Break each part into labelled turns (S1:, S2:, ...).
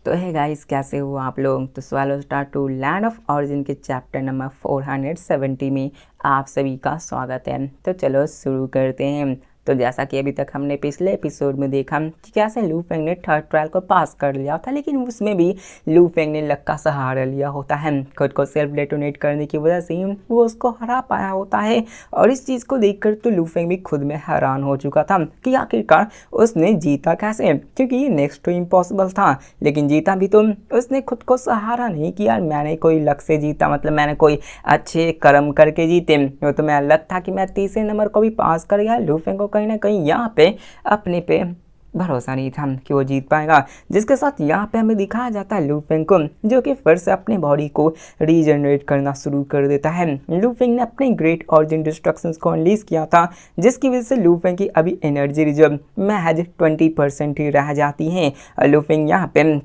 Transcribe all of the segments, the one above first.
S1: तो है गाइस, कैसे हो आप लोग। तो swallow star to land of origin के चैप्टर नंबर 470 में आप सभी का स्वागत है। तो चलो शुरू करते हैं। तो जैसा कि अभी तक हमने पिछले एपिसोड में देखा कि कैसे लू फेंग ने थर्ड ट्रायल को पास कर लिया था, लेकिन उसमें भी लू फेंग ने लक का सहारा लिया होता है। खुद को सेल्फ डेटोनेट करने की वजह से वो उसको हरा पाया होता है। और इस चीज़ को देखकर तो लू फेंग भी खुद में हैरान हो चुका था कि आखिरकार उसने जीता कैसे, क्योंकि ये नेक्स्ट टू इम्पॉसिबल था। लेकिन जीता भी तो उसने खुद को सहारा नहीं किया। मैंने कोई लक से जीता, मतलब मैंने कोई अच्छे कर्म करके जीते। वो तो मेरा लक था कि मैं तीसरे नंबर को भी पास कर गया। लू फेंग को कहीं ना कहीं यहाँ पे अपने पे भरोसा नहीं था कि वो जीत पाएगा, जिसके साथ यहाँ पे हमें दिखाया जाता है लू फेंग को, जो कि फिर से अपने बॉडी को रीजनरेट करना शुरू कर देता है। लू फेंग ने अपने ग्रेट ऑरिजिन डिस्ट्रक्शंस को अनलीज किया था, जिसकी वजह से लू फेंग की अभी एनर्जी रिजर्व महज 20% ही रह जाती है। लू फेंग यहाँ पे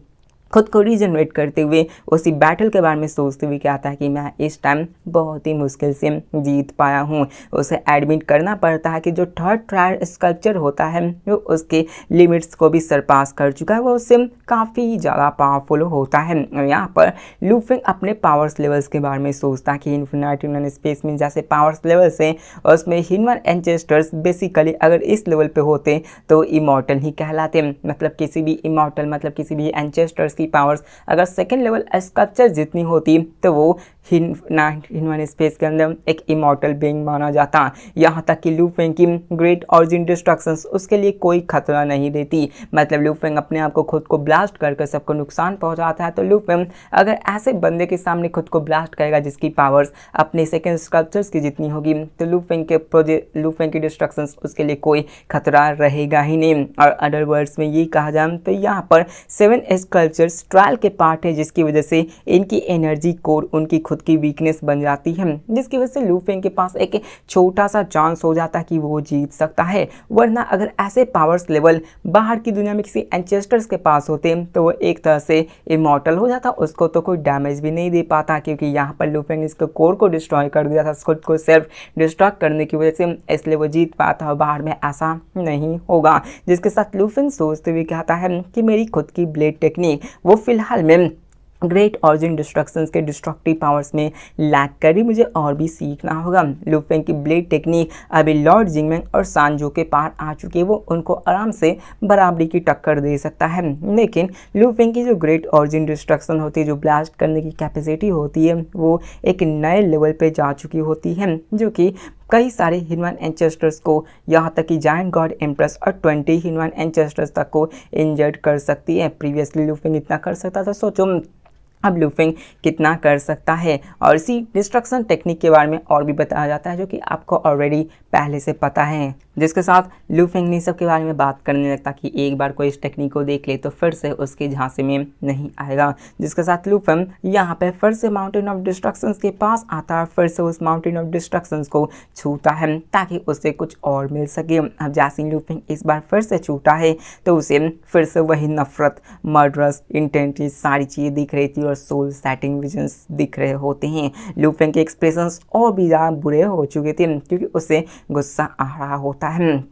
S1: खुद को रीजनरेट करते हुए उसी बैटल के बारे में सोचते हुए कहता है कि मैं इस टाइम बहुत ही मुश्किल से जीत पाया हूँ। उसे एडमिट करना पड़ता है कि जो थर्ड ट्रायल स्कल्पचर होता है वो उसके लिमिट्स को भी सरपास कर चुका है, वो उससे काफ़ी ज़्यादा पावरफुल होता है। यहाँ पर लू फेंग अपने पावर्स लेवल्स के बारे में सोचता है कि इन्फिनिटी इन स्पेस में जैसे पावर्स लेवल्स हैं, उसमें ह्यूमन एंसेस्टर्स बेसिकली अगर इस लेवल पे होते तो इमॉर्टल ही कहलाते। मतलब किसी भी इमॉर्टल, मतलब किसी भी एंसेस्टर्स पावर्स अगर सेकेंड लेवल स्कल्पचर जितनी होती तो वो ह्यूमन स्पेस के अंदर एक इमॉर्टल बीइंग माना जाता। यहाँ तक कि लू फेंग की ग्रेट ऑरिजिन डिस्ट्रक्शंस उसके लिए कोई खतरा नहीं देती। मतलब लू फेंग अपने आप को खुद को ब्लास्ट करके सबको नुकसान पहुंचाता है, तो लू फेंग अगर ऐसे बंदे के सामने खुद को ब्लास्ट करेगा जिसकी पावर्स अपने सेकेंड स्कल्पचर्स की जितनी होगी, तो लू फेंग की डिस्ट्रक्शंस उसके लिए कोई खतरा रहेगा ही नहीं। और अदर वर्ड्स में ये कहा जाए तो यहाँ पर 7 स्कल्पचर्स ट्रायल के पार्ट है, जिसकी वजह से इनकी एनर्जी कोर उनकी खुद की वीकनेस बन जाती है, जिसकी वजह से लू फेंग के पास एक छोटा सा चांस हो जाता है कि वो जीत सकता है। वरना अगर ऐसे पावर्स लेवल बाहर की दुनिया में किसी एंसेस्टर्स के पास होते तो वो एक तरह से इमॉर्टल हो जाता, उसको तो कोई डैमेज भी नहीं दे पाता, क्योंकि यहाँ पर लू फेंग ने इसके कोर को डिस्ट्रॉय कर दिया था खुद को सेल्फ डिस्ट्रॉय करने की वजह से, इसलिए वो जीत पाता है। बाहर में ऐसा नहीं होगा। जिसके साथ लू फेंग सोचते हुए कहता है कि मेरी खुद की ब्लेड टेक्निक वो फिलहाल में ग्रेट ऑरिजिन डिस्ट्रक्शंस के डिस्ट्रक्टिव पावर्स में लैक करी, मुझे और भी सीखना होगा। लू फेंग की ब्लेड टेक्निक अभी लॉर्ड जिंगमैंग और सांजो के पार आ चुकी है, वो उनको आराम से बराबरी की टक्कर दे सकता है। लेकिन लू फेंग की जो ग्रेट ऑरिजिन डिस्ट्रक्शन होती है, जो ब्लास्ट करने की कैपेसिटी होती है, वो एक नए लेवल पे जा चुकी होती है, जो कि कई सारे ह्यूमन एंसेस्टर्स को, यहाँ तक कि जायंट गॉड एम्प्रेस और 20 ह्यूमन एंसेस्टर्स तक को इंजर्ड कर सकती है। प्रीवियसली लू फेंग इतना कर सकता था, सोचो अब लू फेंग कितना कर सकता है। और इसी डिस्ट्रक्शन टेक्निक के बारे में और भी बताया जाता है, जो कि आपको ऑलरेडी पहले से पता है। जिसके साथ लू फेंग ने सब के बारे में बात करने लगता कि एक बार कोई इस टेक्निक को देख ले तो फिर से उसके झांसे में नहीं आएगा। जिसके साथ लू फेंग यहाँ पे फिर से माउंटेन ऑफ डिस्ट्रक्शंस के पास आता है, फिर से उस माउंटेन ऑफ डिस्ट्रक्शंस को छूता है ताकि उसे कुछ और मिल सके। अब जैसे लू फेंग इस बार फिर से छूटा है तो उसे फिर से वही नफरत, मर्डरस इंटेंट, सारी चीज़ें दिख रही थी और सोल सेटिंग विजन्स दिख रहे होते हैं। लू फेंग के एक्सप्रेशंस और भी ज़्यादा बुरे हो चुके थे क्योंकि उसे गुस्सा आ रहा होता है।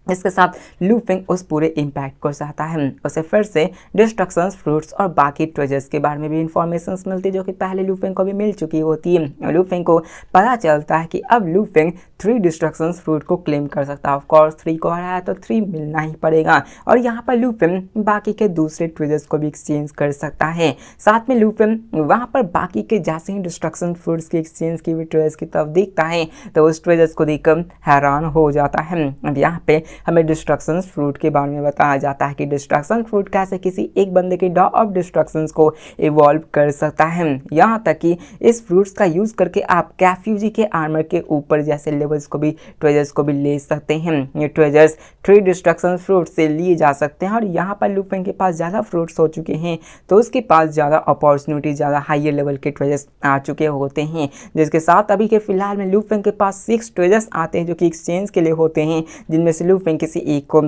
S1: इसके साथ लू फेंग उस पूरे इम्पैक्ट को चाहता है। उसे फिर से डिस्ट्रक्शंस, फ्रूट्स और बाकी ट्रेजर्स के बारे में भी इंफॉर्मेशंस मिलती है, जो कि पहले लू फेंग को भी मिल चुकी होती है। लू फेंग को पता चलता है कि अब लू फेंग 3 डिस्ट्रक्शंस फ्रूट को क्लेम कर सकता है। ऑफकोर्स 3 को हराया तो 3 मिलना ही पड़ेगा। और यहाँ पर लू फेंग बाकी के दूसरे ट्रेजर्स को भी एक्सचेंज कर सकता है। साथ में लू फेंग वहाँ पर बाकी के जैसे ही डिस्ट्रक्शन फ्रूट्स की एक्सचेंज की भी ट्रेजर्स की तरफ देखता है तो उस ट्रेजर्स को देखकर हैरान हो जाता है। अब यहाँ पे हमें डिस्ट्रक्शन फ्रूट के बारे में बताया जाता है कि डिस्ट्रक्शन फ्रूट कैसे किसी एक बंदे के डॉ ऑफ डिस्ट्रक्शंस को इवॉल्व कर सकता है। यहाँ तक कि इस फ्रूट्स का यूज़ करके आप कैफ्यूजी के आर्मर के ऊपर जैसे लेवल्स को भी, ट्रेजर्स को भी ले सकते हैं। ये ट्रेजर्स 3 डिस्ट्रक्शन फ्रूट से लिए जा सकते हैं। और यहाँ पर लू फेंग के पास ज़्यादा फ्रूट्स हो चुके हैं तो उसके पास ज़्यादा अपॉर्चुनिटी, ज़्यादा हाइयर लेवल के ट्रेजर्स आ चुके होते हैं। जिसके साथ अभी के फिलहाल में लू फेंग के पास 6 ट्रेजर्स आते हैं जो कि एक्सचेंज के लिए होते हैं, जिनमें से लू फेंग किसी एक को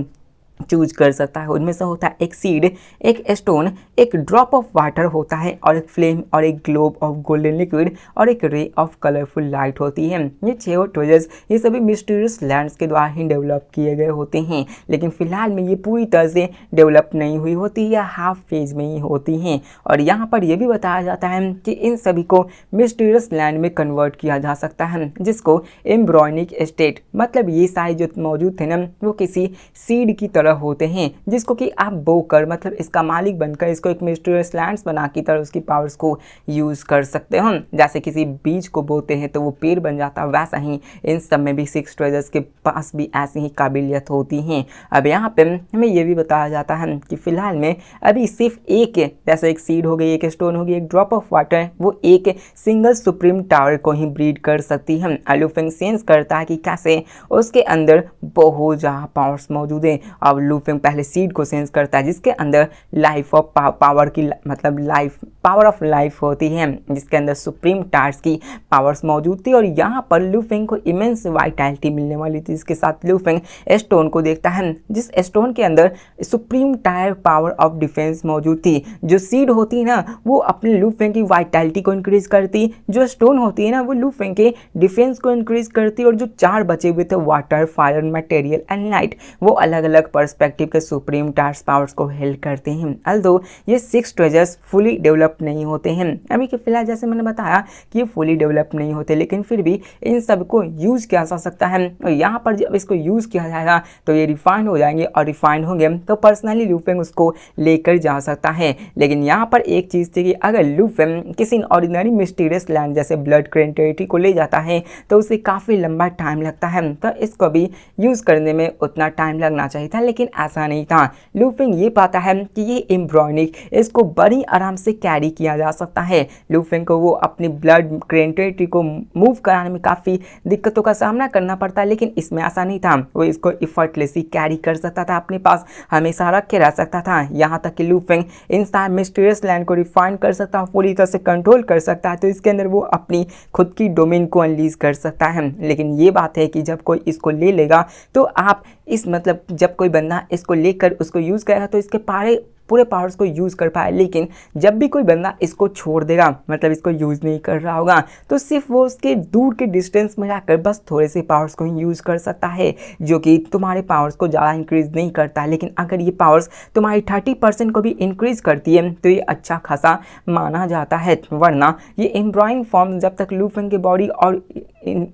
S1: चूज कर सकता है। उनमें से होता है एक सीड, एक स्टोन, एक ड्रॉप ऑफ वाटर होता है, और एक फ्लेम, और एक ग्लोब ऑफ गोल्डन लिक्विड, और एक रे ऑफ कलरफुल लाइट होती है। ये 6 ट्रेजर्स ये सभी मिस्टीरियस लैंड्स के द्वारा ही डेवलप किए गए होते हैं, लेकिन फिलहाल में ये पूरी तरह से डेवलप नहीं हुई होती या हाफ फेज में ही होती हैं। और यहाँ पर यह भी बताया जाता है कि इन सभी को मिस्टीरियस लैंड में कन्वर्ट किया जा सकता है, जिसको एम्ब्रॉयनिक स्टेट, मतलब ये सारे जो मौजूद थे ना वो किसी सीड की तरह होते हैं, जिसको कि आप बोकर, मतलब इसका मालिक बनकर इसको एक मिस्टीरियस लैंड्स बना की तरह उसकी पावर्स को यूज कर सकते हो। जैसे किसी बीज को बोते हैं तो वो पेड़ बन जाता है, वैसा ही इन सब में भी 6 ट्रेजर्स के पास भी ऐसी ही काबिलियत होती हैं। अब यहाँ पे हमें ये भी बताया जाता है कि फिलहाल में अभी सिर्फ एक, जैसे एक सीड हो गई, एक स्टोन हो गई, एक ड्रॉप ऑफ वाटर, वो एक सिंगल सुप्रीम टावर को ही ब्रीड कर सकती है। लुफेंग सेंस करता है कि कैसे उसके अंदर बहुत ज़्यादा पावर्स मौजूद है। अब लुफेंग पहले सीड को सेंस करता है जिसके अंदर लाइफ ऑफ पावर की, मतलब लाइफ, पावर ऑफ लाइफ होती है, जिसके अंदर सुप्रीम टावर्स की पावर्स मौजूद थी। और यहाँ पर लुफेंग को इमेंस वाइटैलिटी मिलने वाली थी। इसके साथ लुफेंग स्टोन को देखता है, जिस स्टोन के अंदर supreme tyre power of defence मौजूद थी। जो सीड होती है ना वो अपने लुफेंग की वाइटैलिटी को इंक्रीज करती, जो स्टोन होती है ना वो लुफेंग के डिफेंस को इंक्रीज करती, और जो 4 बचे हुए थे water, fire, material and light, वो अलग अलग पर्सपेक्टिव के सुप्रीम टायर्स पावर्स को हेल्प करते हैं। अल्दो ये 6 ट्रेजर्स फुली डेवलप नहीं होते हैं अभी के फिलहाल, जैसे मैंने बताया कि ये फुली डेवलप नहीं होते, लेकिन फिर भी इन सब को यूज किया जा सकता है। और यहाँ पर जब इसको यूज किया जाएगा तो ये रिफाइंड हो जाएंगे, और रिफाइंड होंगे तो पर्सनली लुफेंग उसको लेकर जा सकता है। लेकिन यहाँ पर एक चीज़ थी कि अगर लुफेंग किसी ऑर्डिनरी मिस्टीरियस लैंड जैसे ब्लड क्रेन टेरिटरी को ले जाता है तो उसे काफ़ी लंबा टाइम लगता है, तो इसको भी यूज़ करने में उतना टाइम लगना चाहिए था, लेकिन ऐसा नहीं था। लुफेंग ये पाता है कि ये एम्ब्रॉयनिक, इसको बड़ी आराम से कैरी किया जा सकता है। लुफेंग को वो अपनी ब्लड क्रेन टेरिटरी को मूव कराने में काफ़ी दिक्कतों का सामना करना पड़ता है, लेकिन इसमें ऐसा नहीं था। वो इसको इफर्टलेसली कैरी कर सकता था, अपने पास हमेशा रख के रह सकता था। यहाँ तक कि लुफेंग इन सारे मिस्टीरियस लैंड को रिफाइन कर सकता है, पूरी तरह से कंट्रोल कर सकता है, तो इसके अंदर वो अपनी खुद की डोमेन को अनलीज कर सकता है। लेकिन ये बात है कि जब कोई इसको ले लेगा तो आप इस, मतलब जब कोई बंदा इसको लेकर उसको यूज़ करेगा तो इसके पूरे पावर्स को यूज़ कर पाए, लेकिन जब भी कोई बंदा इसको छोड़ देगा, मतलब इसको यूज़ नहीं कर रहा होगा, तो सिर्फ वो उसके दूर के डिस्टेंस में जाकर बस थोड़े से पावर्स को ही यूज़ कर सकता है, जो कि तुम्हारे पावर्स को ज़्यादा इंक्रीज़ नहीं करता है। लेकिन अगर ये पावर्स तुम्हारी 30% को भी इंक्रीज़ करती है तो ये अच्छा खासा माना जाता है। वरना ये एम्ब्रॉइंग फॉर्म जब तक लुफेंग के बॉडी और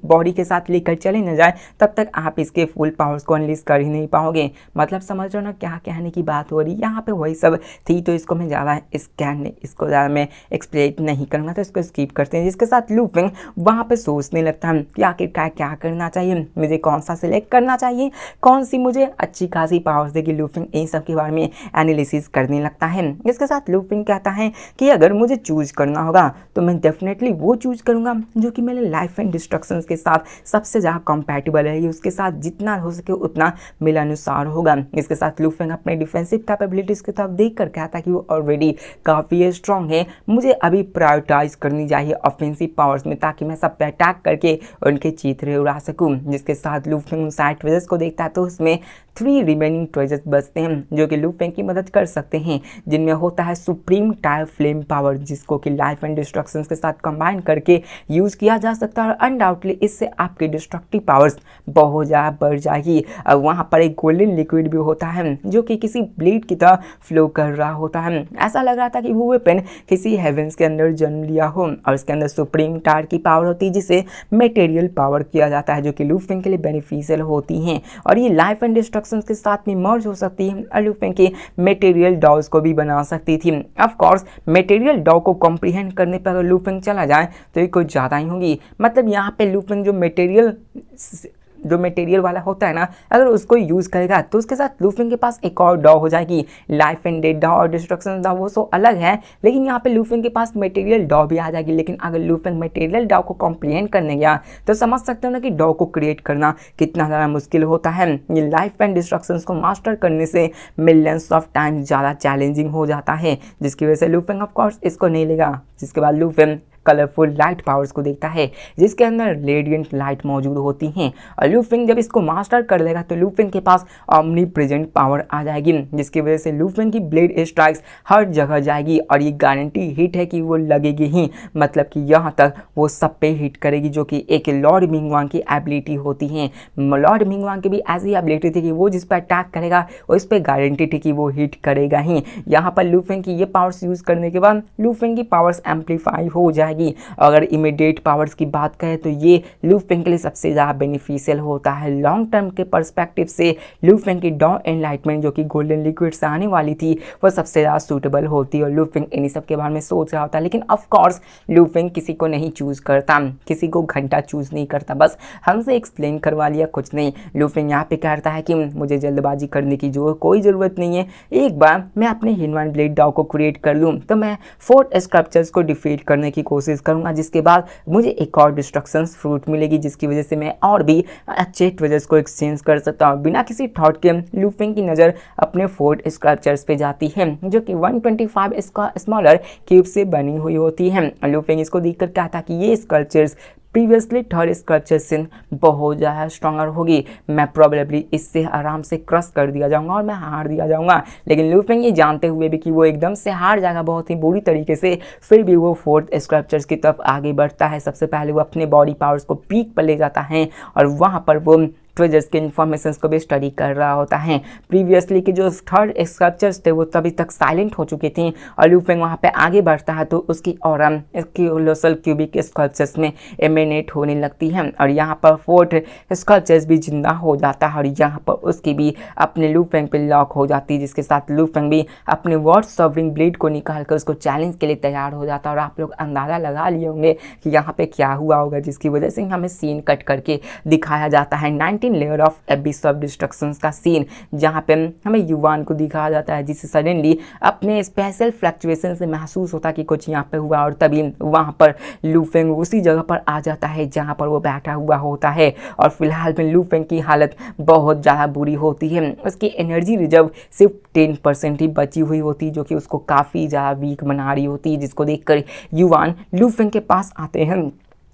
S1: बॉडी के साथ लेकर चले न जाए तब तक आप इसके फुल पावर्स को अनलीज कर ही नहीं पाओगे। मतलब समझ रहे हो ना क्या कहने की बात हो रही है। यहाँ पे वही सब थी, तो इसको मैं ज़्यादा इसको ज़्यादा मैं एक्सप्लेन नहीं करूँगा, तो इसको स्किप करते हैं। जिसके साथ लुफेंग वहाँ पे सोचने लगता है कि आखिरकार क्या करना चाहिए, मुझे कौन सा सिलेक्ट करना चाहिए, कौन सी मुझे अच्छी खासी पावर्स देगी। लुफेंग इन सब के बारे में एनालिसिस करने लगता है। इसके साथ लुफेंग कहता है कि अगर मुझे चूज करना होगा तो मैं डेफिनेटली वो चूज करूँगा जो कि मेरे लाइफ एंड डिस्ट्रक्शंस के साथ सबसे ज़्यादा कंपैटिबल है, उसके साथ जितना हो सके उतना मिलानुसार होगा। इसके साथ लुफेंग अपने डिफेंसिव कैपेबिलिटीज़ की तरफ देख कर कहता कि वो ऑलरेडी काफ़ी स्ट्रॉन्ग है, मुझे अभी प्रायोरिटाइज करनी चाहिए ऑफेंसिव पावर्स में, ताकि मैं सब पे अटैक करके उनके चीथड़े उड़ा सकूं। जिसके साथ लुफेंग साइड ट्रेजर्स को देखता है तो उसमें 3 रिमेनिंग ट्रेजर्स बचते हैं जो कि लुफेंग की मदद कर सकते हैं, जिनमें होता है सुप्रीम टायर फ्लेम पावर, जिसको कि लाइफ एंड डिस्ट्रक्शंस के साथ कंबाइन करके यूज़ किया जा सकता है। और अनडाउटली इससे आपकी डिस्ट्रक्टिव पावर्स बहुत ज़्यादा बढ़ जाएगी। और वहाँ पर एक गोल्डन लिक्विड भी होता है जो कि किसी ब्लेड की तरह फ्लो कर रहा होता है। ऐसा लग रहा था कि वो वेपन किसी हेवेंस के अंदर जन्म लिया हो, और इसके अंदर सुप्रीम टायर की पावर होती है जिसे मटेरियल पावर किया जाता है, जो कि लुफेंग के लिए बेनिफिशियल होती हैं। और ये लाइफ एंड डिस्ट्रक्शंस के साथ में मर्ज हो सकती है और लुफेंग के मटेरियल डॉल्स को भी बना सकती थी। ऑफ कोर्स मटेरियल डॉ को कॉम्प्रीहेंड करने पर अगर लुफेंग चला जाए तो ये कुछ ज़्यादा ही होगी। मतलब यहाँ पे लुफेंग जो मटेरियल वाला होता है ना, अगर उसको यूज़ करेगा तो उसके साथ लुफेंग के पास एक और डॉ हो जाएगी। लाइफ एंड डेथ डॉ और डिस्ट्रक्शन डॉ वो सो अलग है, लेकिन यहाँ पे लुफेंग के पास मटेरियल डॉ भी आ जाएगी। लेकिन अगर लुफेंग मटेरियल डॉ को कॉम्प्रीहेंड करने गया तो समझ सकते हो ना कि डॉ को क्रिएट करना कितना ज़्यादा मुश्किल होता है। ये लाइफ एंड डिस्ट्रक्शंस को मास्टर करने से मिलियंस ऑफ टाइम्स ज़्यादा चैलेंजिंग हो जाता है, जिसकी वजह से लुफेंग ऑफ कोर्स इसको नहीं लेगा। जिसके बाद लुफेंग कलरफुल लाइट पावर्स को देखता है जिसके अंदर रेडियंट लाइट मौजूद होती हैं। और लू फेंग जब इसको मास्टर कर लेगा तो लू फेंग के पास ऑमनी प्रेजेंट पावर आ जाएगी, जिसकी वजह से लू फेंग की ब्लेड स्ट्राइक्स हर जगह जाएगी और ये गारंटी हिट है कि वो लगेगी ही, मतलब कि यहाँ तक वो सब पे हिट करेगी, जो कि एक लॉर्ड मिंगवांग की एबिलिटी होती है। लॉर्ड मिंगवांग की भी ऐसी एबिलिटी थी कि वो जिस पर अटैक करेगा उस पर गारंटी थी कि वो हिट करेगा ही। यहाँ पर लू फेंग की ये पावर्स यूज़ करने के बाद लू फेंग की पावर्स एम्पलीफाई हो जाएगी। अगर इमीडिएट पावर्स की बात करें तो ये लू फेंग के लिए सबसे ज़्यादा बेनिफिशियल होता है। लॉन्ग टर्म के पर्सपेक्टिव से लू फेंग की डॉ एनलाइटमेंट जो कि गोल्डन लिक्विड से आने वाली थी वो सबसे ज़्यादा सूटेबल होती है और लू फेंग इन्हीं सब के बारे में सोच रहा होता है। लेकिन ऑफ कोर्स लू फेंग किसी को नहीं चूज़ करता, किसी को घंटा चूज़ नहीं करता, बस हमसे एक्सप्लेन करवा लिया, कुछ नहीं। लू फेंग यहाँ पे कहता है कि मुझे जल्दबाजी करने की कोई ज़रूरत नहीं है, एक बार मैं अपने हिनवान ब्लेड डॉ को क्रिएट कर लूँ तो मैं 4 स्क्रप्चर्स को डिफीट करने की कोशिश करूँगा, जिसके बाद मुझे एक और डिस्ट्रक्शन फ्रूट मिलेगी, जिसकी वजह से मैं और भी अच्छे ट्रेजर्स को एक्सचेंज कर सकता हूँ। बिना किसी थॉट के लू फेंग की नज़र अपने 4 स्क्रप्चर्स पे जाती है जो कि 125 स्मॉलर क्यूब से बनी हुई होती है। लू फेंग इसको देखकर कहता है कि ये स्कल्पचर्स प्रीवियसली थर्ड स्कल्पचर से बहुत ज़्यादा स्ट्रॉन्गर होगी, मैं प्रोबेबली इससे आराम से क्रश कर दिया जाऊंगा और मैं हार दिया जाऊंगा। लेकिन लू फेंग ये जानते हुए भी कि वो एकदम से हार जाएगा बहुत ही बुरी तरीके से, फिर भी वो 4th स्कल्पचर्स की तरफ आगे बढ़ता है। सबसे पहले वो अपने बॉडी पावर्स को पीक पर ले जाता है और वहाँ पर वो ट्रेजर्स के इन्फॉर्मेशंस को भी स्टडी कर रहा होता है। प्रीवियसली के जो 3rd स्कल्पचर्स थे वो तभी तक साइलेंट हो चुके थे और लू फेंग वहाँ पे आगे बढ़ता है तो उसकी ऑरा कोलोसल क्यूबिक स्कल्पचर्स में एमिनेट होने लगती है और यहाँ पर 4th स्कल्पचर्स भी जिंदा हो जाता है और यहाँ पर उसकी भी अपने लू फेंग पे लॉक हो जाती है, जिसके साथ लू फेंग भी अपने वर्ड सॉवरिंग ब्लेड को निकाल कर उसको चैलेंज के लिए तैयार हो जाता है। और आप लोग अंदाज़ा लगा लिए होंगे कि यहाँ पे क्या हुआ होगा, जिसकी वजह से हमें सीन कट करके दिखाया जाता है 19 लेयर ऑफ एबिस ऑफ डिस्ट्रक्शंस का सीन, जहाँ पे हमें युवान को दिखाया जाता है जिसे सडनली अपने स्पेशल फ्लक्चुएशन से महसूस होता कि कुछ यहाँ पे हुआ और तभी वहाँ पर लू फेंग उसी जगह पर आ जाता है जहाँ पर वो बैठा हुआ होता है। और फिलहाल में लू फेंग की हालत बहुत ज़्यादा बुरी होती है, उसकी एनर्जी रिजर्व सिर्फ 10% ही बची हुई होती है, जो कि उसको काफ़ी ज़्यादा वीक बना रही होती है, जिसको देखकर युवान लू फेंग के पास आते हैं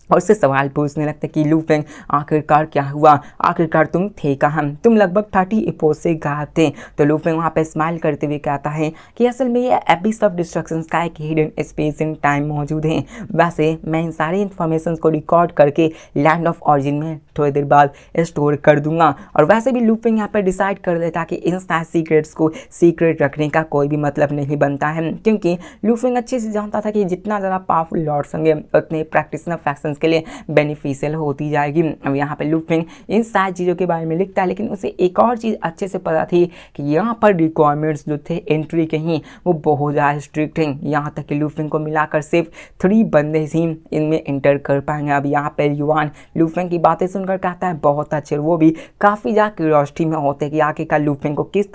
S1: और उससे सवाल पूछने लगता है कि लू फेंग आखिरकार क्या हुआ, आखिरकार तुम थे कहाँ, तुम लगभग 30 एपोज से गायब थे। तो लू फेंग वहाँ पे स्माइल करते हुए कहता है कि असल में ये एबिस ऑफ डिस्ट्रक्शंस का एक हिडन स्पेस इन टाइम मौजूद है। वैसे मैं इन सारी इन्फॉर्मेशन को रिकॉर्ड करके लैंड ऑफ ऑरिजिन में थोड़ी देर बाद स्टोर कर दूंगा। और वैसे भी लू फेंग यहाँ पर डिसाइड कर लेता कि इन सारे सीक्रेट्स को सीक्रेट रखने का कोई भी मतलब नहीं बनता है, क्योंकि लू फेंग अच्छे से जानता था कि जितना ज़्यादा पावरफुल लॉर्ड्स होंगे उतने प्रैक्टिशनर फैक्शंस के लिए बेनिफिशियल होती जाएगी। अब यहाँ पे लू फेंग इन सारी चीज़ों के बारे में लिखता है, लेकिन उसे एक और चीज़ अच्छे से पता थी कि यहाँ पर रिक्वायरमेंट्स जो थे एंट्री के ही वो बहुत ज़्यादा स्ट्रिक्ट हैं। यहाँ तक कि लू फेंग को मिलाकर सिर्फ 3 बंदे ही इनमें एंटर कर पाएंगे। अब यहाँ पे युवान लू फेंग की बातें सुनकर कहता है बहुत अच्छे, वो भी काफ़ी ज़्यादा क्यूरियोसिटी में होते हैं कि आखिरकार लू फेंग को किस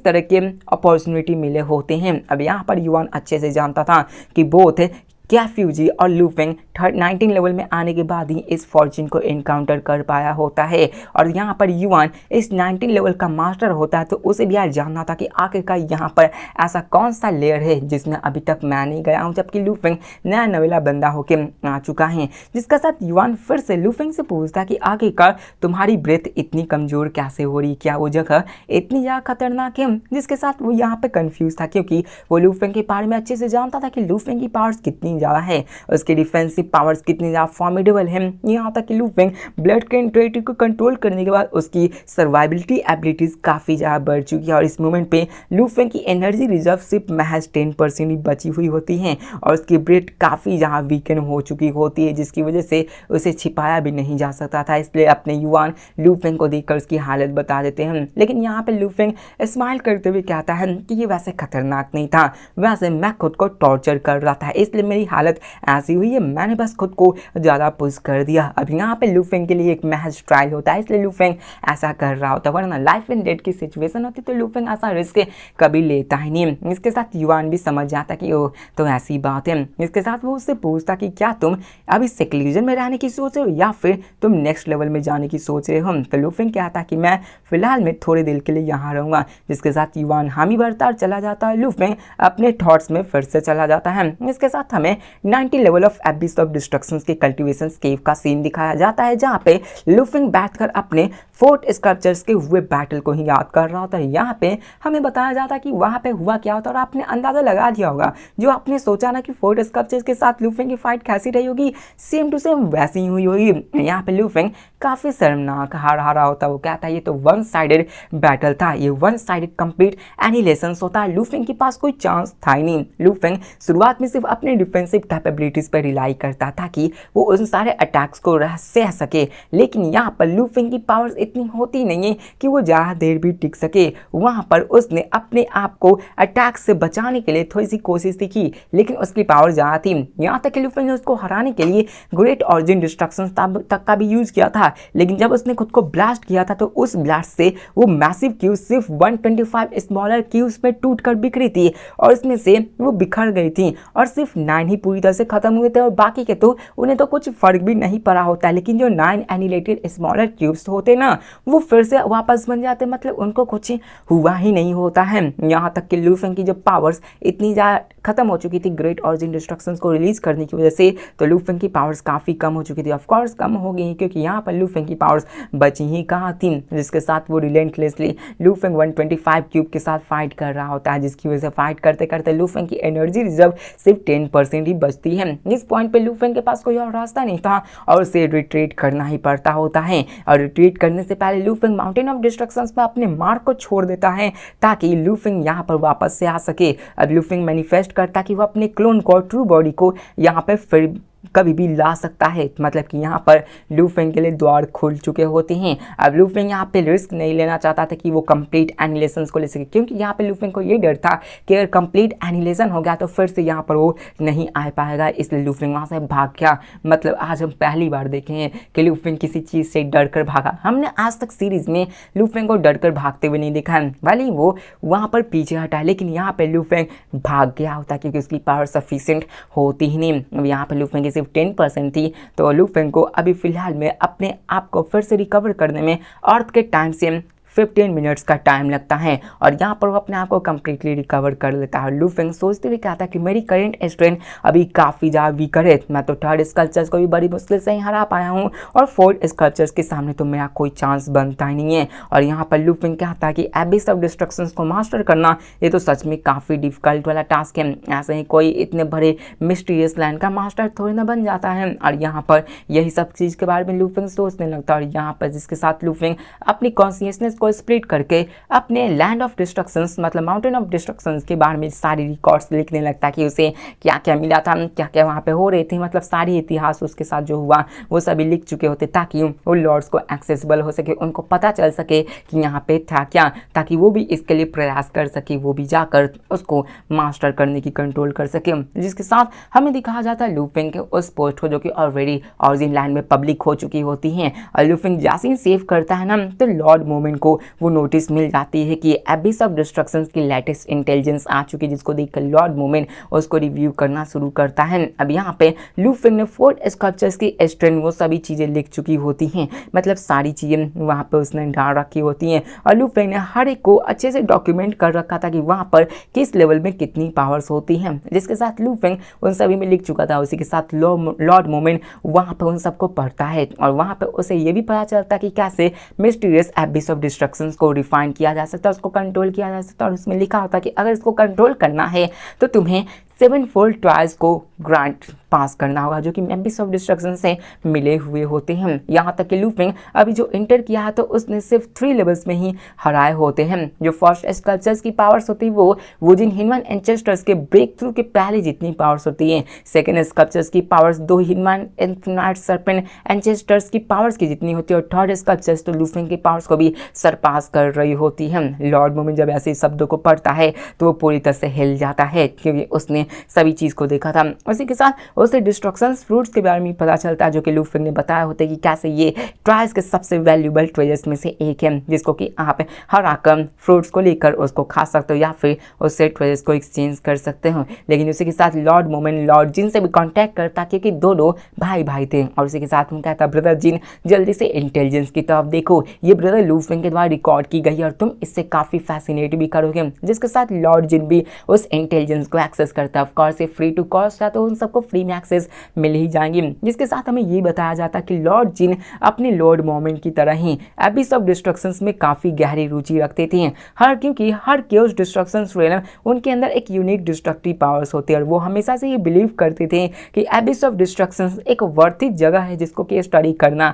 S1: तरह के अपॉर्चुनिटी मिले होते हैं। अब यहाँ पर युवान अच्छे से जानता था कि बोथ कैफ्यूजी और लू फेंग 19 लेवल में आने के बाद ही इस फॉर्चून को इनकाउंटर कर पाया होता है। और यहाँ पर युवान इस 19 लेवल का मास्टर होता है, तो उसे भी यार जानना था कि आखिरकार यहाँ पर ऐसा कौन सा लेयर है जिसमें अभी तक मैं नहीं गया हूँ, जबकि लू फेंग नया नवेला बंदा होके आ चुका है। जिसका साथ युवान फिर से लू फेंग से पूछता कि आखिरकार तुम्हारी ब्रेथ इतनी कमज़ोर कैसे हो रही, क्या वो जगह इतनी ज़्यादा खतरनाक है, जिसके साथ वो यहाँ पर कन्फ्यूज़ था, क्योंकि वो लू फेंग के बारे में अच्छे से जानता था कि लू फेंग की पावर्स कितनी ज़्यादा है, उसके डिफेंसिव पावर्स कितनी ज़्यादा फॉर्मिडेबल है। यहाँ तक कि लू फेंग ब्लड के इंटेंसिटी को कंट्रोल करने के बाद उसकी सर्वाइबिलिटी एबिलिटीज़ काफ़ी ज़्यादा बढ़ चुकी है और इस मोमेंट पे लू फेंग की एनर्जी रिजर्व सिर्फ महज 10% ही बची हुई होती हैं और उसकी ब्रेथ काफ़ी ज़्यादा वीकन हो चुकी होती है, जिसकी वजह से उसे छिपाया भी नहीं जा सकता था। इसलिए अपने युवान लू फेंग को देखकर उसकी हालत बता देते हैं। लेकिन यहाँ पर लू फेंग स्माइल करते हुए कहता है कि ये वैसे खतरनाक नहीं था, वैसे मैं खुद को टॉर्चर कर रहा था, इसलिए मेरी हालत ऐसी हुई है, मैंने बस खुद को ज़्यादा पुश कर दिया। अब यहाँ पे लू फेंग के लिए एक महज ट्रायल होता है, इसलिए लू फेंग ऐसा कर रहा होता है, वरना लाइफ एंड डेथ की सिचुएशन होती तो लू फेंग ऐसा रिस्क कभी लेता ही नहीं। इसके साथ युवान भी समझ जाता कि ओह तो ऐसी बात है। इसके साथ वो उससे पूछता कि क्या तुम अभी सेक्लूजन में रहने की सोच रहे हो या फिर तुम नेक्स्ट लेवल में जाने की सोच रहे हो। तो लू फेंग कहता कि मैं फिलहाल में थोड़ी देर के लिए यहाँ रहूँगा, जिसके साथ युवान हामी भरता और चला जाता है। लू फेंग अपने थॉट्स में फिर से चला जाता है। इसके साथ हमें हमें 90 लेवल ऑफ एबिस ऑफ डिस्ट्रक्शन के कल्टीवेशन केव का सीन दिखाया जाता है, जहाँ पे लुफिंग बैठकर अपने फोर्ट स्कल्पचर्स के हुए बैटल को ही याद कर रहा होता है। यहाँ पे हमें बताया जाता है कि वहाँ पे हुआ क्या होता है, और आपने अंदाजा लगा दिया होगा जो आपने सोचा ना कि फोर्ट स्कल्पचर्स के साथ लुफिंग की फाइट कैसी रही होगी, सेम टू सेम वैसी ही हुई होगी। यहाँ पे लुफिंग काफी शर्मनाक हार रहा होता है। वो कहता है ये तो वन साइडेड बैटल था, ये वन साइडेड कंप्लीट एनिहिलेशन होता है, लुफिंग के पास कोई चांस था ही नहीं। लुफिंग शुरुआत में सिर्फ अपने डिफेंसिव कैपेबिलिटीज पर रिलाई करता था कि वो उन सारे अटैक्स को सह सके, लेकिन यहाँ पर लुफिंग की पावर्स इतनी होती नहीं है कि वो ज़्यादा देर भी टिक सके। वहाँ पर उसने अपने आप को अटैक से बचाने के लिए थोड़ी सी कोशिश की, लेकिन उसकी पावर ज़्यादा थी। यहाँ तक कि लुफिंग ने उसको हराने के लिए ग्रेट ऑरिजिन डिस्ट्रक्शन तक का भी यूज़ किया था, लेकिन जब उसने खुद को ब्लास्ट किया था तो उस ब्लास्ट से वो मैसिव क्यूब सिर्फ 125 स्मॉलर क्यूब्स में टूटकर बिखरी थी, और इसमें से वो बिखर गई थी, और सिर्फ 9 ही पूरी तरह से खत्म हुए थे, और बाकी के तो उन्हें तो कुछ फर्क भी नहीं पड़ा होता। लेकिन जो 9 एनिहिलेटेड स्मॉलर क्यूब्स होते ना, वो फिर से वापस बन जाते, मतलब उनको कुछ हुआ ही नहीं होता है। यहाँ तक कि लुफिंग की जो पावर्स इतनी ज़्यादा खत्म हो चुकी थी ग्रेट ऑरिजिन डिस्ट्रक्शंस को रिलीज करने की वजह से, तो लुफिंग की पावर्स काफ़ी कम हो चुकी थी। ऑफ कोर्स कम हो गई, क्योंकि यहाँ पर लुफिंग की पावर्स बची ही कहाँ थी, जिसके साथ वो रिलेंटलेसली लुफिंग 125 क्यूब के साथ फाइट कर रहा होता है, जिसकी वजह से फाइट करते करते लुफिंग की एनर्जी रिजर्व सिर्फ 10% ही बचती है। इस पॉइंट पे लुफिंग के पास कोई और रास्ता नहीं था, और उसे रिट्रीट करना ही पड़ता होता है। और रिट्रीट करने से पहले लुफिंग माउंटेन ऑफ डिस्ट्रक्शंस पर अपने मार्क को छोड़ देता है, ताकि लुफिंग यहाँ पर वापस से आ सके। अब लुफिंग मैनिफेस्ट करता कि वो अपने क्लोन को, ट्रू बॉडी को यहाँ पे फिर कभी भी ला सकता है, मतलब कि यहाँ पर लुफिंग के लिए द्वार खुल चुके होते हैं। अब लुफिंग यहाँ पे रिस्क नहीं लेना चाहता था कि वो कंप्लीट एनिहिलेशन को ले सके, क्योंकि यहाँ पे लुफिंग को ये डर था कि अगर कंप्लीट एनिहिलेशन हो गया तो फिर से यहाँ पर वो नहीं आ पाएगा, इसलिए लुफिंग वहाँ से भाग गया। मतलब आज हम पहली बार देखे हैं कि लुफिंग किसी चीज़ से डर कर भागा। हमने आज तक सीरीज में लुफिंग को डर कर भागते हुए नहीं देखा है, भले ही वो वहाँ पर पीछे हटा, लेकिन यहाँ पे लुफिंग भाग गया होता क्योंकि उसकी पावर सफिशिएंट होती ही नहीं। अब यहाँ पर लुफिंग सिर्फ 10% थी, तो लुफिंग को अभी फिलहाल में अपने आप को फिर से रिकवर करने में अर्थ के टाइम से 15 मिनट्स का टाइम लगता है, और यहाँ पर वो अपने आप को कम्प्लीटली रिकवर कर लेता है। लुफिंग सोचते हुए कहता है कि मेरी करेंट स्ट्रेंथ अभी काफ़ी ज़्यादा वीकर है, मैं तो थर्ड स्कल्पचर्स को भी बड़ी मुश्किल से ही हरा पाया हूँ, और फोर्थ स्कल्पचर्स के सामने तो मेरा कोई चांस बनता ही नहीं है। और यहाँ पर लुफिंग कहता है कि एबिस ऑफ डिस्ट्रक्शंस को मास्टर करना ये तो सच में काफ़ी डिफिकल्ट वाला टास्क है, ऐसे ही कोई इतने बड़े मिस्टीरियस लैंड का मास्टर थोड़ी ना बन जाता है। और यहाँ पर यही सब चीज़ के बारे में लुफिंग सोचने लगता है, और यहाँ पर जिसके साथ लुफिंग अपनी कॉन्शियसनेस को स्प्लिट करके अपने लैंड ऑफ डिस्ट्रक्शंस मतलब माउंटेन ऑफ डिस्ट्रक्शंस के बारे में सारी रिकॉर्ड्स लिखने लगता है कि उसे क्या क्या मिला था, क्या क्या वहाँ पे हो रहे थे, मतलब सारी इतिहास उसके साथ जो हुआ वो सभी लिख चुके होते, ताकि वो लॉर्ड्स को एक्सेसिबल हो सके, उनको पता चल सके कि यहाँ पे था क्या, ताकि वो भी इसके लिए प्रयास कर सके, वो भी जाकर उसको मास्टर करने की कंट्रोल कर सके। जिसके साथ हमें दिखाया जाता है लुफिंग के उस पोस्ट को जो कि ऑलरेडी ऑरिजिन लैंड में पब्लिक हो चुकी होती हैं, और लुफिंग जैसे ही सेव करता है ना, तो लॉर्ड मोमेंट को वो नोटिस मिल जाती है कि एबिस ऑफ डिस्ट्रक्शंस की लेटेस्ट इंटेलिजेंस आ चुकी है, जिसको देखकर लॉर्ड मोमेंट उसको रिव्यू करना शुरू करता है। अब यहाँ पे लुफिंग ने फोर्ट स्कल्पचर्स की स्ट्रेंथ वो सभी चीज़ें लिख चुकी होती हैं, मतलब सारी चीज़ें वहाँ पे उसने डाल रखी होती हैं, और लुफिंग ने हर एक को अच्छे से डॉक्यूमेंट कर रखा था कि वहाँ पर किस लेवल में कितनी पावर्स होती हैं, जिसके साथ लुफिंग उन सभी में लिख चुका था। उसी के साथ लॉर्ड मोमेंट वहाँ पर उन सबको पढ़ता है, और वहाँ पर उसे ये भी पता चलता कि कैसे मिस्टीरियस एबिस ऑफ डिस्ट्रक्शंस को रिफाइन किया जा सकता है, उसको कंट्रोल किया जा सकता है। और उसमें लिखा होता है कि अगर इसको कंट्रोल करना है तो तुम्हें 7 फोल्ड ट्रायल्स को ग्रांट पास करना होगा, जो कि एबिस ऑफ डिस्ट्रक्शन से मिले हुए होते हैं। यहाँ तक कि लुफिंग अभी जो इंटर किया है तो उसने सिर्फ 3 लेवल्स में ही हराए होते हैं। जो फर्स्ट स्कल्पचर्स की पावर्स होती है वो जिन ह्यूमन एंसेस्टर्स के ब्रेक थ्रू के पहले जितनी पावर्स होती हैं, सेकेंड स्कल्पचर्स की powers 2 human infinite serpent ancestors की पावर्स की जितनी होती है, और थर्ड स्कल्पचर्स तो लुफिंग की पावर्स को भी सरपास कर रही होती हैं। लॉर्ड मोमेंट जब ऐसे शब्दों को पढ़ता है तो वो पूरी तरह से हिल जाता है, क्योंकि उसने सभी चीज़ को देखा था। उसी के साथ उसे डिस्ट्रक्शंस फ्रूट्स के बारे में पता चलता है, जो कि लुफिंग ने बताया होता है कि कैसे ये ट्रायल्स के सबसे वैल्यूबल ट्रेजर्स में से एक है, जिसको कि आप हर आकर फ्रूट्स को लेकर उसको खा सकते हो या फिर उससे ट्रेजर्स को एक्सचेंज कर सकते हो। लेकिन उसी के साथ लॉर्ड मोमेंट लॉर्ड जिन से भी कॉन्टैक्ट करता, क्योंकि दोनों भाई भाई थे, और उसी के साथ वो कहता ब्रदर जिन जल्दी से इंटेलिजेंस की तरफ देखो, ये ब्रदर लुफिंग के द्वारा रिकॉर्ड की गई और तुम इससे काफ़ी फैसिनेट भी करोगे। जिसके साथ लॉर्ड जिन भी उस इंटेलिजेंस को एक्सेस करता करता है। ऑफकोर्स ये फ्री टू कॉस्ट है तो उन सबको फ्री में एक्सेस मिल ही जाएंगे। जिसके साथ हमें ये बताया जाता है कि लॉर्ड जिन अपने लॉर्ड मोमेंट की तरह ही एबिस ऑफ डिस्ट्रक्शंस में काफ़ी गहरी रुचि रखते थे। क्योंकि हर केओस डिस्ट्रक्शंस रेलम उनके अंदर एक यूनिक डिस्ट्रक्टिव पावर्स होते हैं और वो हमेशा से ये बिलीव करते थे कि एबिस ऑफ डिस्ट्रक्शंस एक वर्थित जगह है जिसको कि स्टडी करना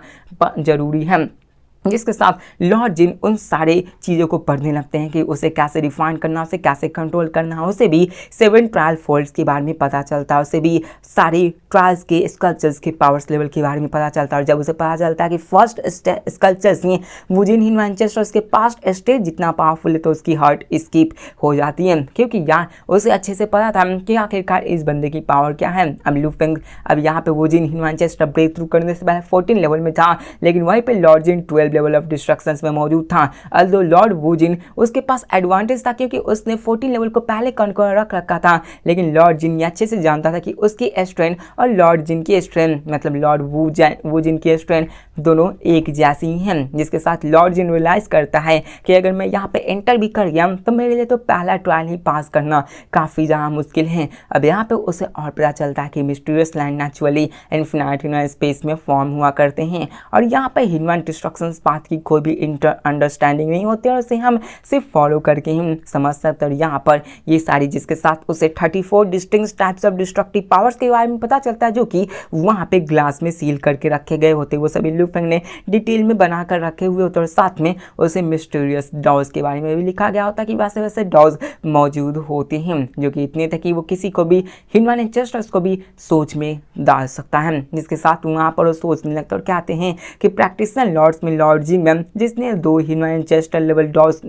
S1: जरूरी है। जिसके साथ लॉर्ड जिन उन सारे चीज़ों को पढ़ने लगते हैं कि उसे कैसे रिफाइन करना, उसे कैसे कंट्रोल करना, उसे भी 7 ट्रायल फोल्ड्स के बारे में पता चलता है, उसे भी सारी ट्रायल्स के स्कल्पचर्स के पावर्स लेवल के बारे में पता चलता है। और जब उसे पता चलता है कि फर्स्ट स्कल्पचर्स ही वुजिन हिन मैनचेस्टर के पास्ट स्टेज जितना पावरफुल है तो उसकी हार्ट स्किप हो जाती है, क्योंकि यार उसे अच्छे से पता था कि आखिरकार इस बंदे की पावर क्या है। अब लू फेंग अब यहाँ पे वुजिन हिन मैनचेस्टर ब्रेक थ्रू करने से पहले 14 लेवल में था, लेकिन वहीं पे lord Jin 12 level of destructions में मौजूद था। अल्दो लॉर्ड वुजिन उसके पास एडवांटेज था क्योंकि उसने 14 लेवल को पहले कंट्रोल रख रखा था, लेकिन लॉर्ड जिन ये अच्छे से जानता था कि उसकी स्ट्रेंथ और लॉर्ड जिन की स्ट्रेंथ मतलब लॉर्ड वुजिन की स्ट्रेंथ दोनों एक जैसी ही हैं। जिसके साथ लॉर्ड जिन रियलाइज करता है कि अगर मैं यहाँ पे एंटर भी कर गया तो मेरे लिए तो पहला ट्रायल ही पास करना काफ़ी ज़्यादा मुश्किल है। अब यहाँ पे उसे और पता चलता है कि mysterious land naturally infinite space में फॉर्म हुआ करते हैं और यहाँ पे हिनवन डिस्ट्रक्शंस पाथ की कोई भी अंडरस्टैंडिंग नहीं होती और उसे हम सिर्फ फॉलो करके ही समझ सकते हैं। और यहाँ पर ये सारी जिसके साथ उसे 34 distinct types of destructive powers के बारे में पता चलता है जो कि वहाँ पे ग्लास में सील करके रखे गए होते, वो सभी लू फेंग ने डिटेल में बना कर रखे हुए होते और साथ में उसे मिस्टीरियस डॉज के बारे में भी लिखा गया होता कि वैसे वैसे डॉज मौजूद होते हैं जो कि इतने थे कि वो किसी को भी हिनवन एंसेस्टर्स को भी सोच में डाल सकता है। जिसके साथ वहाँ पर वो सोचने लगता और कहते हैं कि प्रैक्टिशनर लॉर्ड्स में लॉर्ड जिन जिसने 2 हिनवन एंसेस्टर लेवल डॉस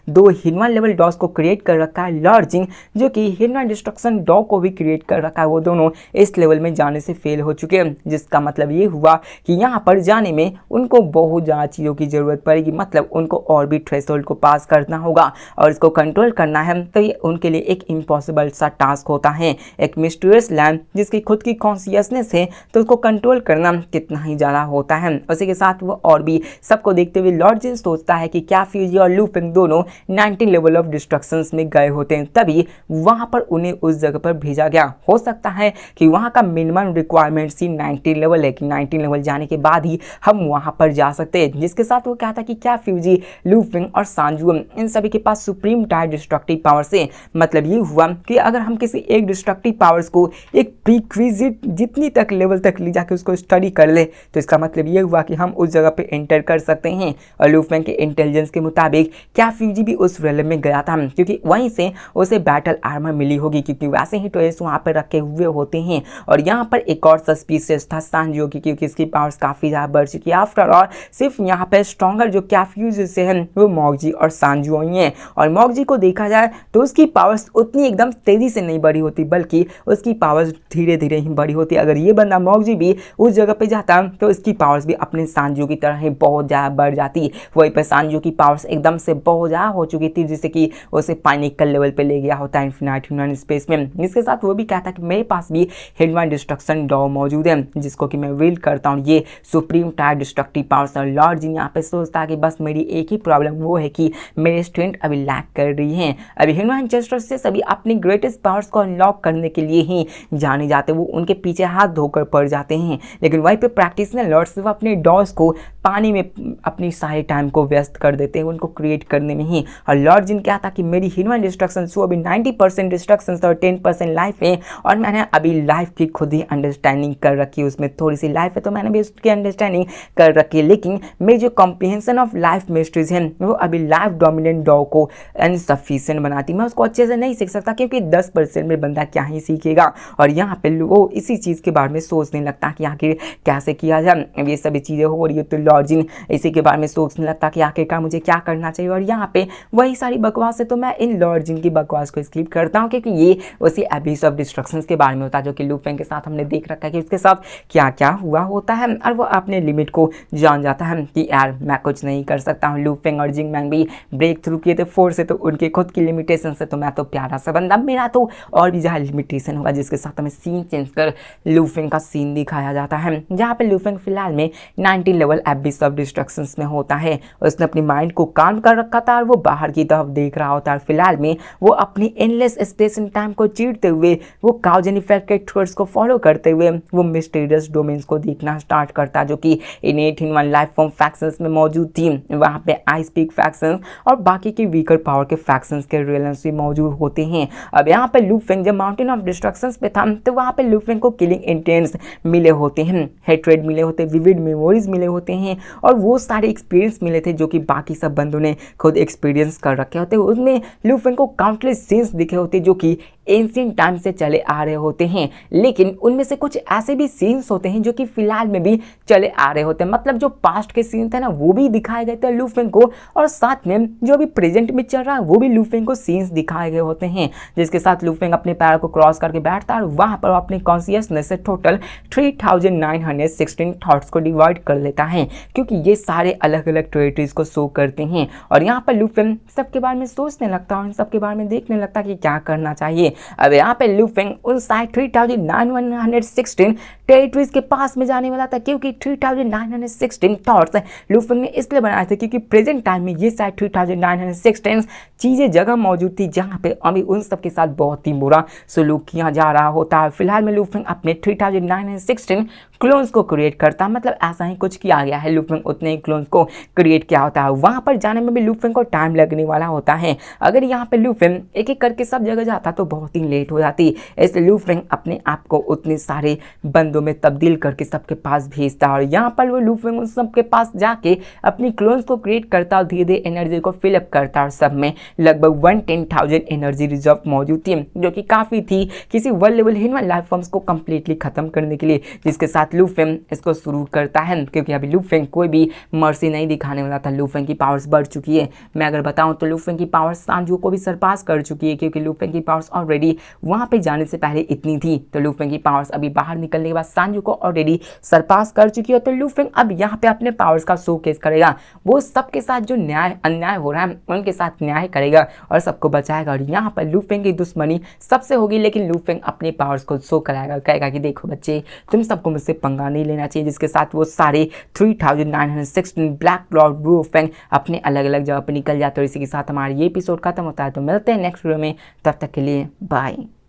S1: 2 हिनवन लेवल डॉस को क्रिएट कर रखा है, लॉर्ड जिन जो कि हिनवन डिस्ट्रक्शन डॉ को भी क्रिएट कर रखा है, वो दोनों इस लेवल में जाने से फेल हो चुके हैं। जिसका मतलब ये हुआ कि यहाँ पर जाने में उनको बहुत ज़्यादा चीज़ों की ज़रूरत पड़ेगी, मतलब उनको और भी थ्रेशोल्ड को पास करना होगा और इसको कंट्रोल करना है तो ये उनके लिए एक इम्पॉसिबल सा टास्क होता है। एक मिस्टीरियस लैंड जिसकी खुद की कॉन्शियसनेस है तो उसको कंट्रोल करना कितना ही ज़्यादा होता है। उसी के साथ वो और भी सबको देखते हुए लॉर्ड जिन सोचता है कि क्या फ्यूजी और लू फेंग दोनों 19 लेवल ऑफ डिस्ट्रक्शंस में गए होते हैं, तभी वहाँ पर उन्हें उस जगह पर भेजा गया। हो सकता है कि वहाँ का मिनिमम रिक्वायरमेंट सी 19 लेवल है कि 19 लेवल जाने के बाद ही हम वहाँ पर जा सकते हैं। जिसके साथ वो कहता कि क्या फ्यूजी, लू फेंग और सांजू इन सभी के पास सुप्रीम टायर डिस्ट्रक्टिव पावर्स है। मतलब ये हुआ कि अगर हम किसी एक डिस्ट्रक्टिव पावर्स को एक प्रीक्विजिट जितनी तक लेवल तक ले जाके उसको स्टडी कर ले तो इसका मतलब ये हुआ कि हम उस जगह पे एंटर कर सकते हैं। और लू फेंग के इंटेलिजेंस के मुताबिक क्या फ्यूजी भी उस रेलम में गया था क्योंकि वहीं से उसे बैटल आर्मर मिली होगी, क्योंकि वैसे ही टॉयज वहाँ पर रखे हुए होते हैं। और यहाँ पर एक और सस्पिशियस था सांजू की, क्योंकि इसकी पावर्स काफ़ी ज़्यादा बढ़ चुकी है। आफ्टर ऑल सिर्फ यहाँ पर स्ट्रॉन्गर जो क्या फ्यूज से है वो मॉगजी और सांजू ही हैं। और मॉगजी को देखा जाए तो उसकी पावर्स उतनी एकदम तेज़ी से नहीं बढ़ी होती, बल्कि उसकी पावर्स धीरे धीरे ही बढ़ी होती। अगर ये बंदा मॉगजी भी उस जगह पे जाता तो उसकी पावर्स भी अपने सांजू की तरह ही बहुत ज़्यादा बढ़ जाती। वहीं पर सांजू की पावर्स एकदम से बहुत ज़्यादा हो चुकी थी जिससे कि उसे पानिकल लेवल पे ले गया होता है इन्फिनाइट ह्यूमन स्पेस में। इसके साथ वो भी कहता कि मेरे पास भी हिनवन डिस्ट्रक्शन डॉ मौजूद है जिसको कि मैं विल करता हूँ ये सुप्रीम टायर डिस्ट्रक्टिव पावर्स। और लॉर्ड जिन यहाँ पे सोचता है कि बस मेरी एक ही प्रॉब्लम वो है कि मेरे स्ट्रेंथ अभी लैक कर रही है। अभी हिनवन एंसेस्टर्स से सभी अपनी ग्रेटेस्ट पावर्स को अनलॉक करने के लिए ही जाने जाते, वो उनके पीछे हाथ धोकर पड़ जाते हैं। लेकिन वहीं पे प्रैक्टिशनर लॉर्ड्स सिर्फ अपने डॉस को पानी में अपनी सारे टाइम को व्यस्त कर देते हैं उनको क्रिएट करने में ही। और लॉर्ड जिन क्या था कि मेरी हिनवन डिस्ट्रक्शन वो अभी 90% डिस्ट्रक्शन और 10% लाइफ है और मैंने अभी लाइफ की खुद ही अंडरस्टैंडिंग कर रखी है, उसमें थोड़ी सी लाइफ है तो मैंने भी उसकी अंडरस्टैंडिंग कर रखी है। लेकिन मेरी जो कॉम्प्रिहेंशन ऑफ लाइफ मिस्ट्रीज है वो अभी लाइफ डोमिनेंट डॉ को इनसफिशिएंट बनाती, मैं उसको अच्छे से नहीं सीख सकता क्योंकि 10% में बंदा क्या ही सीखेगा। और यहाँ पे वो इसी चीज़ के बारे में सोचने लगता कि आखिर कैसे किया जाए, ये सभी चीज़ें हो रही है तो लॉर्ड जिन इसी के बारे में सोचने लगता कि आखिरकार मुझे क्या करना चाहिए। और यहाँ पे वही सारी बकवास है तो मैं इन लॉर्ड जिन की बकवास को स्किप करता हूँ क्योंकि ये उसी एबिस ऑफ डिस्ट्रक्शंस के बारे में होता है जो कि लू फेंग के साथ हमने देख रखा है कि उसके साथ क्या क्या हुआ होता है और वो अपने लिमिट को जान जाता है कि यार मैं कुछ नहीं कर सकता हूँ। लू फेंग और जिंग मैंग भी ब्रेक थ्रू किए थे 4 से तो उनके खुद की लिमिटेशन से, तो मैं तो प्यारा सा बंदा, मेरा तो और भी ज़्यादा लिमिटेशन होगा। जिसके साथ हमें सीन चेंज कर लू फेंग का सीन दिखाया जाता है जहाँ पे लू फेंग फिलहाल में 19 लेवल भी सब डिस्ट्रक्शंस में होता है। उसने अपनी माइंड को काम कर रखा था और वो बाहर की तरफ देख रहा होता है। फिलहाल में वो अपनी एंडलेस स्पेस एंड टाइम को चीरते हुए, वो काउजन इफेक्ट के थ्रेड्स को फॉलो करते हुए वो मिस्टीरियस डोमेन्स को देखना स्टार्ट करता, जो कि इनेट in one life form factions में मौजूद थी। वहाँ पे आई स्पीक फैक्शंस और बाकी के वीकर पावर के फैक्शंस के रियलेंस भी मौजूद होते हैं। अब यहाँ पे लू फेंग जब माउंटेन ऑफ डिस्ट्रक्शंस पे था तो वहाँ पे लू फेंग को किलिंग इंटेंट्स मिले होते हैं, हेट्रेड मिले होते, विविड मेमोरीज मिले होते हैं और वो सारे एक्सपीरियंस मिले थे जो कि बाकी सब बंदों ने खुद एक्सपीरियंस कर रखे होते। उसमें लू फेंग को काउंटलेस सीन्स दिखे होते जो कि एंशिएंट टाइम से चले आ रहे होते हैं, लेकिन उनमें से कुछ ऐसे भी सीन्स होते हैं जो कि फिलहाल में भी चले आ रहे होते हैं। मतलब जो पास्ट के सीन थे ना वो भी दिखाए गए थे लू फेंग को, और साथ में जो अभी प्रेजेंट में चल रहा है वो भी लू फेंग को सीन्स दिखाए गए होते हैं, जिसके साथ लू फेंग अपने पैर को क्रॉस करके बैठता है और वहां पर अपने कॉन्शियसनेस से टोटल 3916 थॉट्स को डिवाइड कर लेता है, क्योंकि ये सारे अलग अलग टेरिटरीज को शो करते हैं। और यहाँ पर लू फेंग सबके बारे में सोचने लगता है और इन सबके बारे में देखने लगता है कि क्या करना चाहिए। अब यहाँ पे लू फेंग उन साइड 3916 टेरिटरीज के पास में जाने वाला था, क्योंकि 3916 थॉट्स लू फेंग ने इसलिए बनाए थे क्योंकि प्रेजेंट टाइम में ये साइड 3916 चीजें जगह मौजूद थी जहाँ पे अभी उन सब के साथ बहुत ही बुरा सलूक किया जा रहा होता है। फिलहाल में लू फेंग अपने 3916 क्लोन्स को क्रिएट करता है, मतलब ऐसा ही कुछ किया गया है, लू फेंग उतने ही क्लोन्स को क्रिएट किया होता है। वहां पर जाने में भी लू फेंग को टाइम लगने वाला होता है। अगर यहाँ पे लू फेंग एक एक करके सब जगह जाता तो बहुत ही लेट हो जाती, इसलिए लू फेंग अपने आप को उतने सारे बंदों में तब्दील करके सबके पास भेजता है और यहाँ पर वो लू फेंग उन सबके पास जाके अपनी क्लोन्स को क्रिएट करता और धीरे धीरे एनर्जी को फिलअप करता और सब में लगभग 110,000 एनर्जी रिजर्व मौजूद थी, जो कि काफ़ी थी किसी world level human life forms को कंप्लीटली खत्म करने के लिए, जिसके साथ लू फेंग इसको शुरू करता है। क्योंकि अभी लू फेंग कोई भी मर्सी नहीं दिखाने वाला था, लू फेंग की पावर्स बढ़ चुकी है। मैं अगर बताऊं तो लू फेंग की पावर्स सांजू को भी सरपास कर चुकी है, क्योंकि लू फेंग की पावर्स ऑलरेडी वहां पे जाने से पहले इतनी थी। तो लू फेंग की पावर्स अभी बाहर निकलने के बाद सांजू को ऑलरेडी सरपास कर चुकी है। तो लू फेंग अब यहाँ पे अपने पावर्स का शोकेस करेगा, वो सबके साथ जो न्याय अन्याय हो रहा है उनके साथ न्याय करेगा और सबको बचाएगा। और यहाँ पर लू फेंग की दुश्मनी सबसे होगी, लेकिन लू फेंग अपने पावर्स को शो कराएगा, कहेगा कि देखो बच्चे तुम सबको मुझसे पंगा नहीं लेना चाहिए, जिसके साथ वो सारे 3916 ब्लैक लॉर्ड लू फेंग अपने अलग अलग जगह पर निकल जाते हैं। और इसी के साथ हमारा ये एपिसोड खत्म होता है। तो मिलते हैं नेक्स्ट वीडियो में, तब तक के लिए बाय।